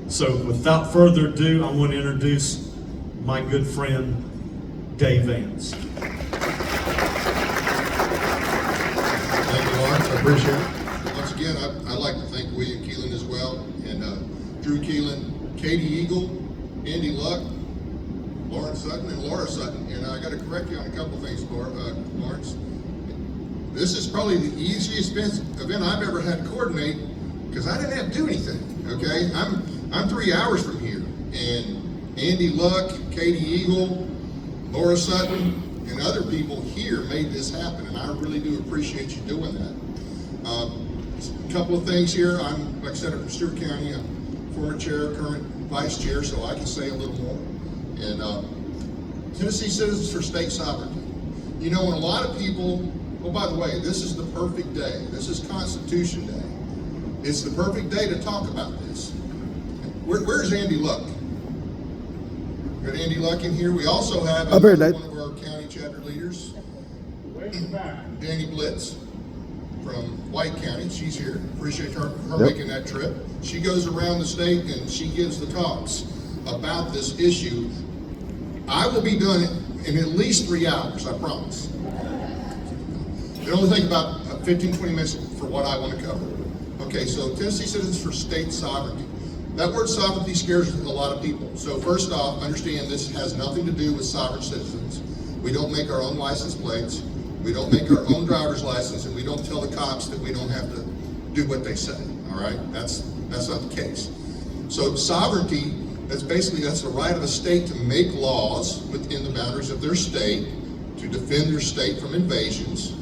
So without further ado, I want to introduce my good friend, Dave Vance. Thank you, Lawrence. I appreciate it. Once again, I'd like to thank William Keelan as well, and Drew Keelan, Katie Eagle, Andy Luck, Lauren Sutton, and Laura Sutton. And I got to correct you on a couple of things, Lawrence. This is probably the easiest event I've ever had to coordinate because I didn't have to do anything. Okay, I'm 3 hours from here, and Andy Luck, Katie Eagle, Laura Sutton, and other people here made this happen, and I really do appreciate you doing that. A couple of things here. I'm, like I said, from Stewart County. I'm former chair, current vice chair, so I can say a little more. And Tennessee Citizens for State Sovereignty. You know, when a lot of people, oh, by the way, this is the perfect day. This is Constitution Day. It's the perfect day to talk about this. Where's Andy Luck? We've got Andy Luck in here. We also have one of our county chapter leaders, Danny Blitz from White County. She's here. Appreciate her making that trip. She goes around the state and she gives the talks about this issue. I will be done in at least 3 hours, I promise. It only take about 15, 20 minutes for what I want to cover. Okay, so Tennessee Citizens for State Sovereignty. That word sovereignty scares a lot of people. So first off, understand this has nothing to do with sovereign citizens. We don't make our own license plates. We don't make our own driver's license, and we don't tell the cops that we don't have to do what they say. All right, that's not the case. So sovereignty, that's the right of a state to make laws within the boundaries of their state, to defend their state from invasions,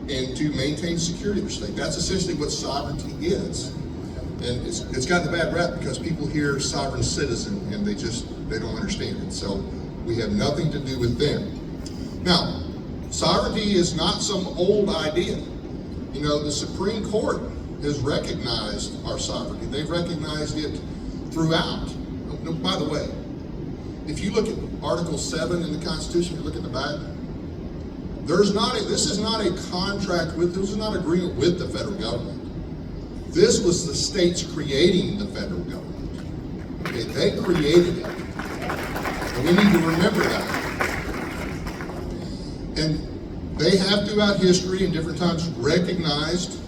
and to maintain security of their state. That's essentially what sovereignty is. And it's gotten a bad rap because people hear sovereign citizen and they don't understand it. So we have nothing to do with them. Now, sovereignty is not some old idea. You know, the Supreme Court has recognized our sovereignty. They've recognized it throughout. By the way, if you look at Article 7 in the Constitution, you look at the back, this is not a contract this is not an agreement with the federal government. This was the states creating the federal government. Okay, they created it. And we need to remember that. And they have throughout history and different times recognized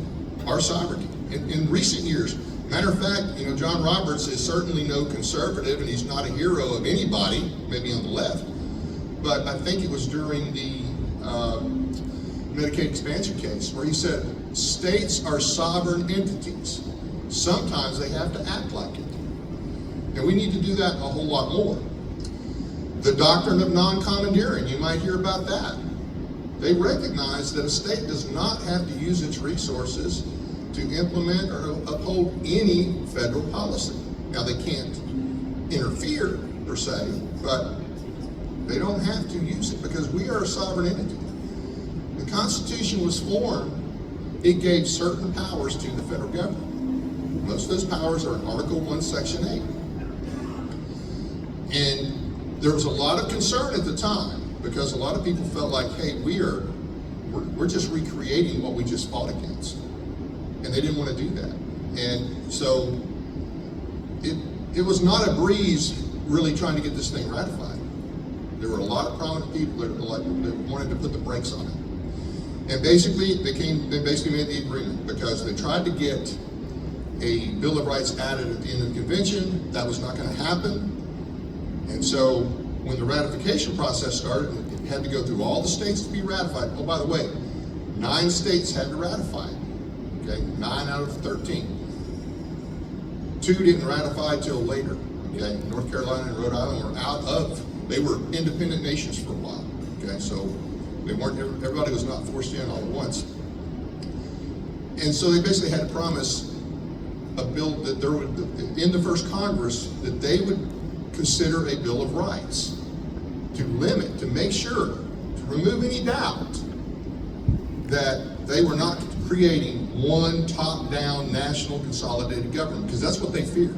our sovereignty. In recent years, matter of fact, you know, John Roberts is certainly no conservative and he's not a hero of anybody, maybe on the left. But I think it was during the Medicaid expansion case where he said, states are sovereign entities. Sometimes they have to act like it. And we need to do that a whole lot more. The doctrine of non-commandeering, you might hear about that. They recognize that a state does not have to use its resources to implement or uphold any federal policy. Now, they can't interfere, per se, but they don't have to use it because we are a sovereign entity. The Constitution was formed, it gave certain powers to the federal government. Most of those powers are in Article 1, Section 8. And there was a lot of concern at the time because a lot of people felt like, hey, we're just recreating what we just fought against. And they didn't want to do that. And so it was not a breeze really trying to get this thing ratified. There were a lot of prominent people that wanted to put the brakes on it. And basically, they basically made the agreement because they tried to get a Bill of Rights added at the end of the convention. That was not going to happen. And so when the ratification process started, it had to go through all the states to be ratified. Oh, by the way, 9 states had to ratify it. Okay, 9 out of 13. 2 didn't ratify till later. Okay, North Carolina and Rhode Island they were independent nations for a while. Okay, so everybody was not forced in all at once. And so they basically had to promise a bill that there would, in the first Congress, that they would consider a Bill of Rights to limit, to make sure, to remove any doubt that they were not creating one top-down national consolidated government, because that's what they feared.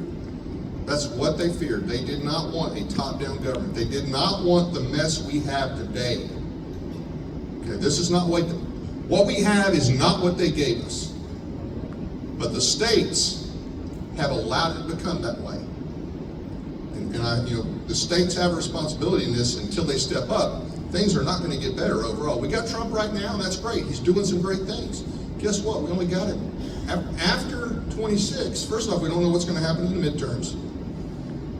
That's what they feared. They did not want a top-down government. They did not want the mess we have today. Okay, this is not what we have is not what they gave us. But the states have allowed it to become that way. the states have a responsibility in this. Until they step up, things are not going to get better overall. We got Trump right now, and that's great. He's doing some great things. Guess what? We only got him after 26. First off, we don't know what's going to happen in the midterms.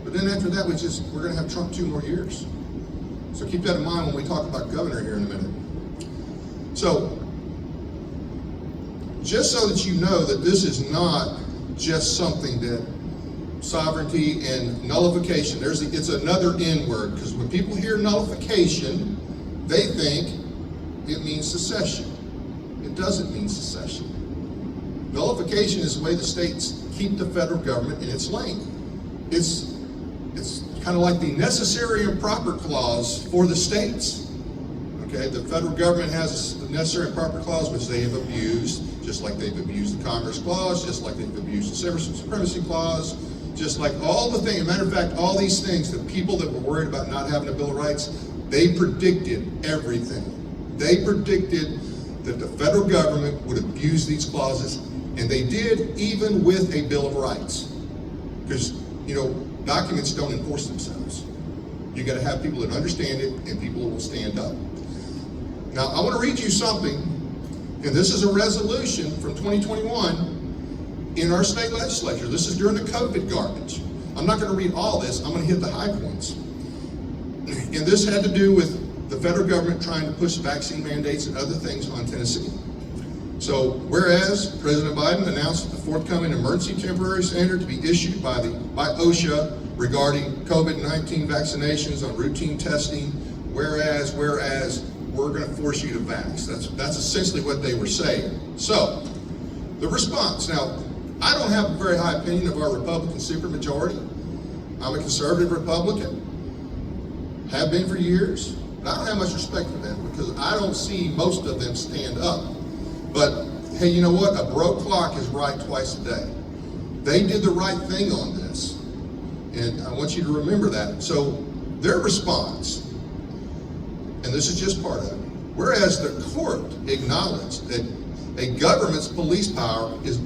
But then after that, we're going to have Trump 2 more years. So keep that in mind when we talk about governor here in a minute. So, just so that you know that this is not just something that sovereignty and nullification, it's another N word, because when people hear nullification, they think it means secession. It doesn't mean secession. Nullification is the way the states keep the federal government in its lane. It's kind of like the necessary and proper clause for the states. Okay, the federal government has the necessary and proper clause, which they have abused, just like they've abused the Commerce Clause, just like they've abused the Civil Supremacy Clause, just like all the things. Matter of fact, all these things, the people that were worried about not having a Bill of Rights, they predicted everything. They predicted that the federal government would abuse these clauses, and they did, even with a Bill of Rights. Because, documents don't enforce themselves. You got to have people that understand it and people who will stand up. Now, I want to read you something, and this is a resolution from 2021 in our state legislature. This is during the COVID garbage. I'm not going to read all this. I'm going to hit the high points. And this had to do with the federal government trying to push vaccine mandates and other things on Tennessee. So, whereas President Biden announced the forthcoming emergency temporary standard to be issued by OSHA regarding COVID-19 vaccinations on routine testing, whereas we're going to force you to vax. That's essentially what they were saying. So, the response. Now, I don't have a very high opinion of our Republican supermajority. I'm a conservative Republican, have been for years. But I don't have much respect for them because I don't see most of them stand up. But hey, you know what? A broke clock is right twice a day. They did the right thing on this. And I want you to remember that. So their response, and this is just part of it, whereas the court acknowledged that a government's police power is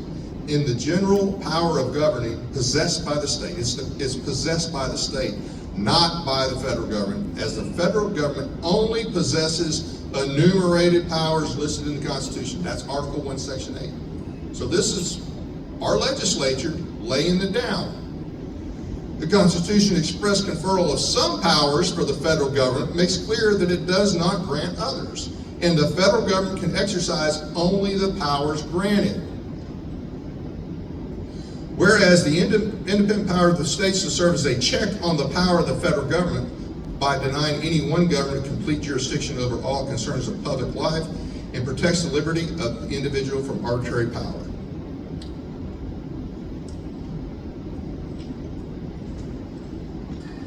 in the general power of governing possessed by the state. It's possessed by the state, not by the federal government, as the federal government only possesses enumerated powers listed in the Constitution. That's Article 1, Section 8. So this is our legislature laying it down. The Constitution expressed conferral of some powers for the federal government makes clear that it does not grant others, and the federal government can exercise only the powers granted. Whereas the independent power of the states to serve as a check on the power of the federal government by denying any one government complete jurisdiction over all concerns of public life and protects the liberty of the individual from arbitrary power.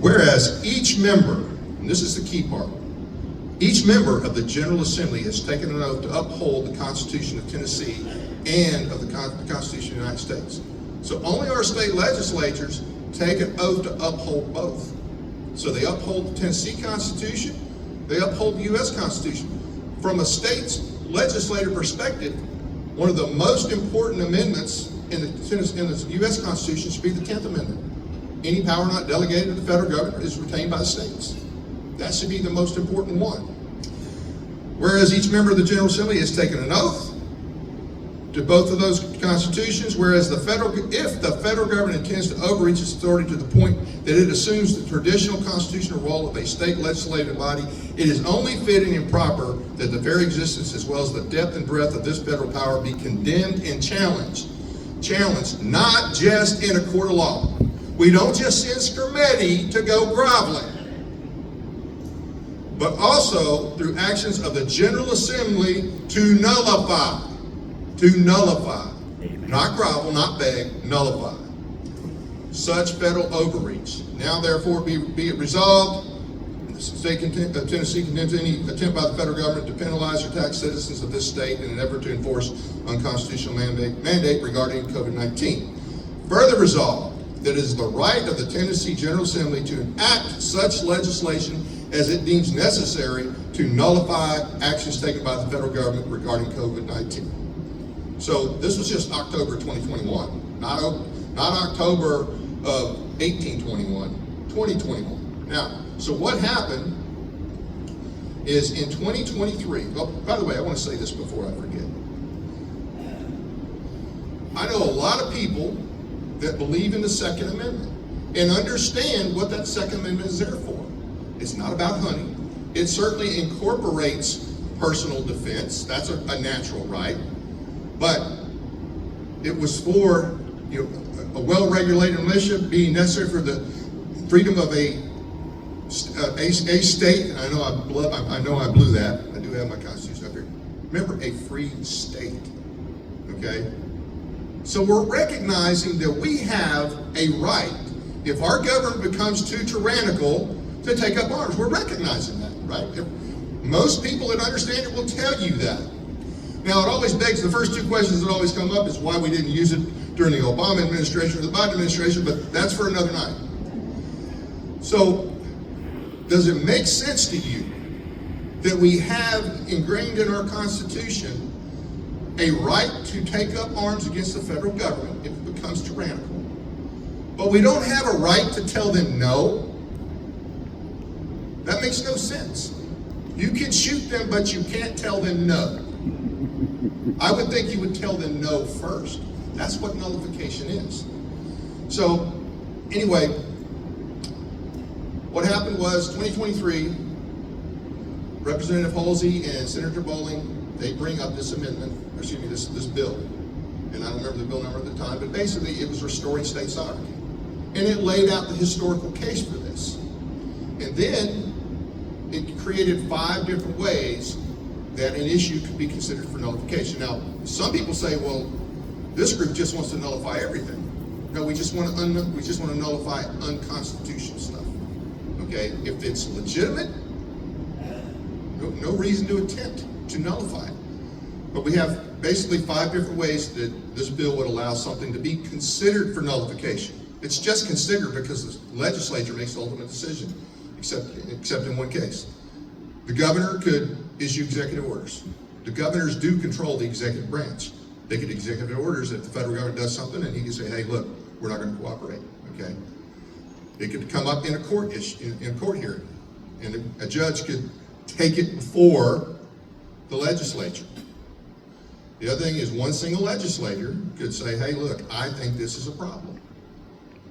Whereas each member, and this is the key part, each member of the General Assembly has taken an oath to uphold the Constitution of Tennessee and of the Constitution of the United States. So only our state legislatures take an oath to uphold both. So they uphold the Tennessee Constitution, they uphold the U.S. Constitution. From a state's legislative perspective, one of the most important amendments in the U.S. Constitution should be the 10th Amendment. Any power not delegated to the federal government is retained by the states. That should be the most important one. Whereas each member of the General Assembly has taken an oath to both of those constitutions, whereas if the federal government intends to overreach its authority to the point that it assumes the traditional constitutional role of a state legislative body, it is only fitting and proper that the very existence as well as the depth and breadth of this federal power be condemned and challenged. Challenged, not just in a court of law. We don't just send Scarametti to go groveling, but also through actions of the General Assembly to nullify. To nullify. Amen. Not grovel, not beg, nullify such federal overreach. Now therefore be it resolved, the state of Tennessee condemns any attempt by the federal government to penalize or tax citizens of this state in an effort to enforce unconstitutional mandate regarding COVID-19. Further resolved, that it is the right of the Tennessee General Assembly to enact such legislation as it deems necessary to nullify actions taken by the federal government regarding COVID-19. So this was just October 2021, not October of 1821. 2021. Now, so what happened is in 2023, oh, by the way, I want to say this before I forget. I know a lot of people that believe in the Second Amendment and understand what that Second Amendment is there for. It's not about hunting. It certainly incorporates personal defense. That's a natural right. But it was for, you know, a well-regulated militia being necessary for the freedom of a state. I know I blew that. I do have my Constitution up here. Remember, a free state. Okay? So we're recognizing that we have a right, if our government becomes too tyrannical, to take up arms. We're recognizing that, right? Most people that understand it will tell you that. Now, it always begs, the first two questions that always come up is why we didn't use it during the Obama administration or the Biden administration, but that's for another night. So, does it make sense to you that we have ingrained in our Constitution a right to take up arms against the federal government if it becomes tyrannical, but we don't have a right to tell them no? That makes no sense. You can shoot them, but you can't tell them no. I would think you would tell them no first. That's what nullification is. So, anyway, what happened was 2023, Representative Halsey and Senator Bowling, they bring up this amendment, or excuse me, this bill. And I don't remember the bill number at the time, but basically it was restoring state sovereignty. And it laid out the historical case for this. And then it created 5 different ways that an issue could be considered for nullification. Now, some people say, well, this group just wants to nullify everything. No, we just want to nullify unconstitutional stuff. Okay, if it's legitimate, no reason to attempt to nullify it. But we have basically 5 different ways that this bill would allow something to be considered for nullification. It's just considered because the legislature makes the ultimate decision, except in one case. The governor could issue executive orders. The governors do control the executive branch. They could executive orders if the federal government does something, and he can say, hey, look, we're not going to cooperate, okay? It could come up in a court hearing, and a judge could take it before the legislature. The other thing is one single legislator could say, hey, look, I think this is a problem.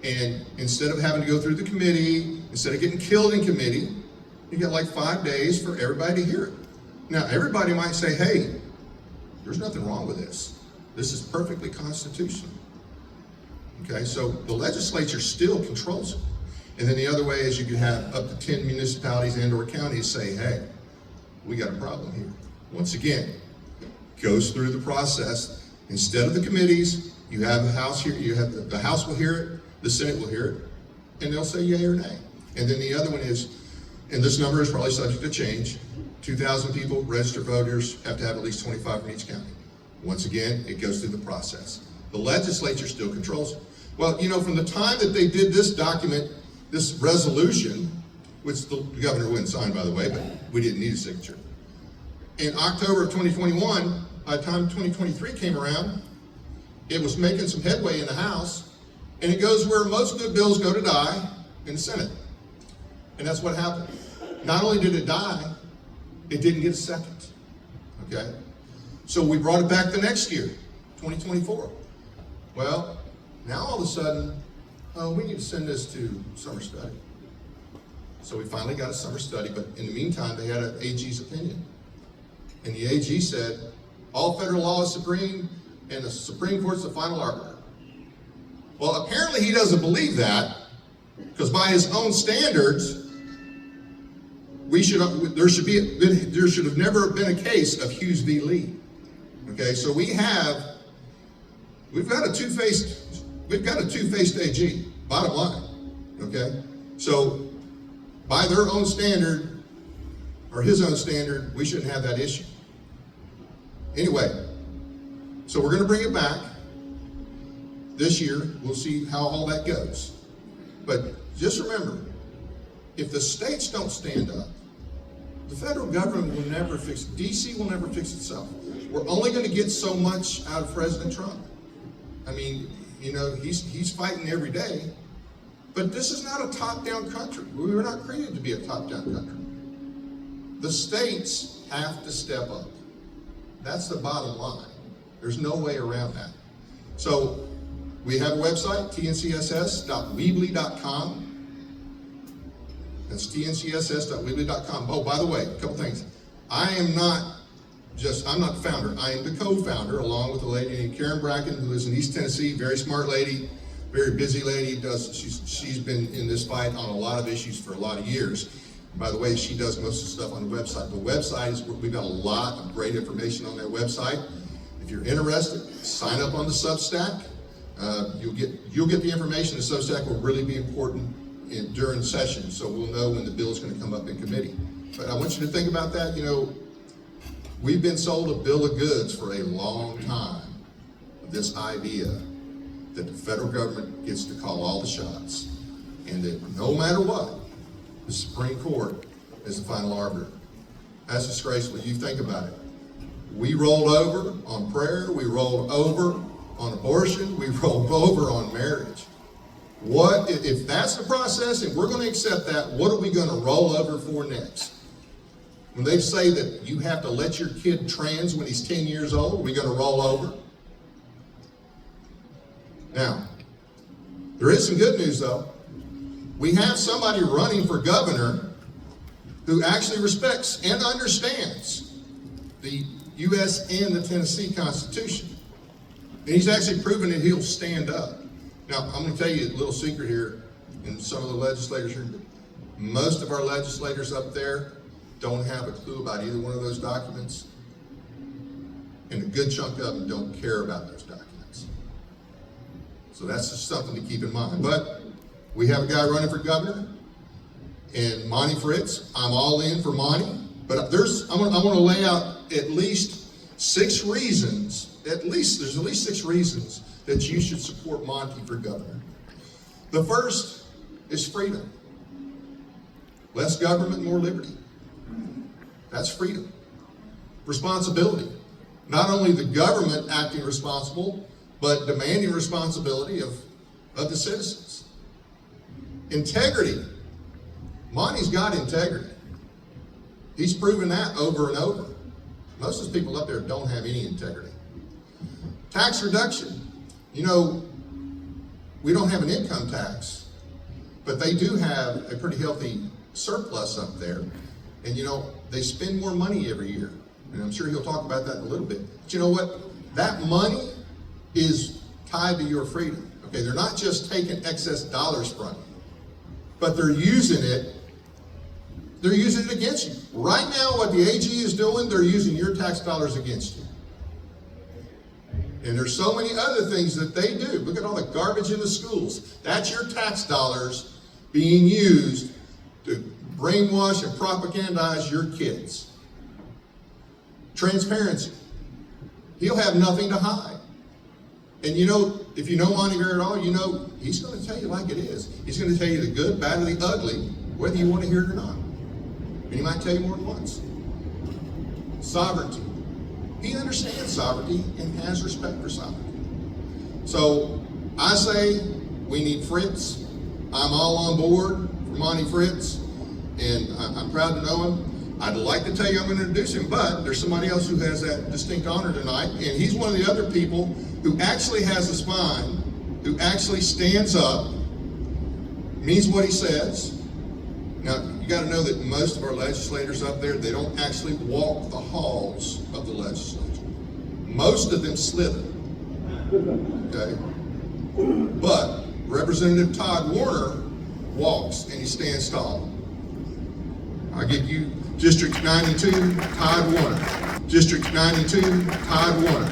And instead of having to go through the committee, instead of getting killed in committee, you get like 5 days for everybody to hear it. Now, everybody might say, hey, there's nothing wrong with this. This is perfectly constitutional. Okay, so the legislature still controls it. And then the other way is you could have up to 10 municipalities and or counties say, hey, we got a problem here. Once again, goes through the process. Instead of the committees, you have the House here, you have the House will hear it, the Senate will hear it, and they'll say yay or nay. And then the other one is, and this number is probably subject to change, 2,000 people, registered voters, have to have at least 25 from each county. Once again, it goes through the process. The legislature still controls it. Well, you know, from the time that they did this document, this resolution, which the governor wouldn't sign, by the way, but we didn't need a signature. In October of 2021, by the time 2023 came around, it was making some headway in the House, and it goes where most good bills go to die, in the Senate. And that's what happened. Not only did it die, it didn't get a second, okay? So we brought it back the next year, 2024. Well, now all of a sudden, oh, we need to send this to summer study. So we finally got a summer study, but in the meantime, they had an AG's opinion. And the AG said, all federal law is supreme, and the Supreme Court's the final arbiter. Well, apparently he doesn't believe that, because by his own standards, there should have never been a case of Hughes v. Lee. Okay, so we've got a two-faced AG, bottom line. Okay, so by their own standard, or his own standard, we shouldn't have that issue. Anyway, so we're going to bring it back this year. We'll see how all that goes. But just remember, if the states don't stand up, the federal government will never fix it. DC will never fix itself. We're only going to get so much out of President Trump. I mean, you know, he's fighting every day, But this is not a top-down country. We were not created to be a top-down country. The states have to step up. That's the bottom line. There's no way around that. So we have a website, tncss.weebly.com. That's tncss.weebly.com. Oh, by the way, a couple things. I'm not the founder. I am the co-founder, along with a lady named Karen Bracken, who lives in East Tennessee, very smart lady, very busy lady. She's been in this fight on a lot of issues for a lot of years. By the way, she does most of the stuff on the website. The website is, we've got a lot of great information on that website. If you're interested, sign up on the Substack. You'll get the information. The Substack will really be important during session, so we'll know when the bill is going to come up in committee. But I want you to think about that. You know, we've been sold a bill of goods for a long time. This idea that the federal government gets to call all the shots, and that no matter what, the Supreme Court is the final arbiter. That's disgraceful. You think about it. We rolled over on prayer. We rolled over on abortion. We rolled over on marriage. What if that's the process and we're going to accept that? What are we going to roll over for next? When they say that you have to let your kid trans when he's 10 years old, are we going to roll over? Now, there is some good news though. We have somebody running for governor who actually respects and understands the U.S. and the Tennessee Constitution. And he's actually proven that he'll stand up. Now, I'm going to tell you a little secret here, and some of the legislators here, most of our legislators up there don't have a clue about either one of those documents, and a good chunk of them don't care about those documents. So that's just something to keep in mind. But we have a guy running for governor, and Monty Fritz. I'm all in for Monty, but I want to lay out at least 6 reasons. There's at least 6 reasons that you should support Monty for governor. The first is freedom. Less government, more liberty. That's freedom. Responsibility. Not only the government acting responsible, but demanding responsibility of the citizens. Integrity. Monty's got integrity. He's proven that over and over. Most of the people up there don't have any integrity. Tax reduction. You know, we don't have an income tax, but they do have a pretty healthy surplus up there. And you know, they spend more money every year. And I'm sure he'll talk about that in a little bit. But you know what? That money is tied to your freedom. Okay, they're not just taking excess dollars from you, but they're using it against you. Right now, what the AG is doing, they're using your tax dollars against you. And there's so many other things that they do. Look at all the garbage in the schools. That's your tax dollars being used to brainwash and propagandize your kids. Transparency. He'll have nothing to hide. And you know, if you know Monty very at all, you know he's going to tell you like it is. He's going to tell you the good, bad, and the ugly, whether you want to hear it or not. And he might tell you more than once. Sovereignty. He understands sovereignty and has respect for sovereignty. So I say we need Fritz. I'm all on board for Monty Fritz, and I'm proud to know him. I'd like to tell you I'm going to introduce him, but there's somebody else who has that distinct honor tonight, and he's one of the other people who actually has a spine, who actually stands up, means what he says. Now, you got to know that most of our legislators up there, they don't actually walk the halls of the legislature. Most of them slither. Okay? But Representative Todd Warner walks and he stands tall. I give you Districts 9 and 2, Todd Warner. Districts 9 and 2, Todd Warner.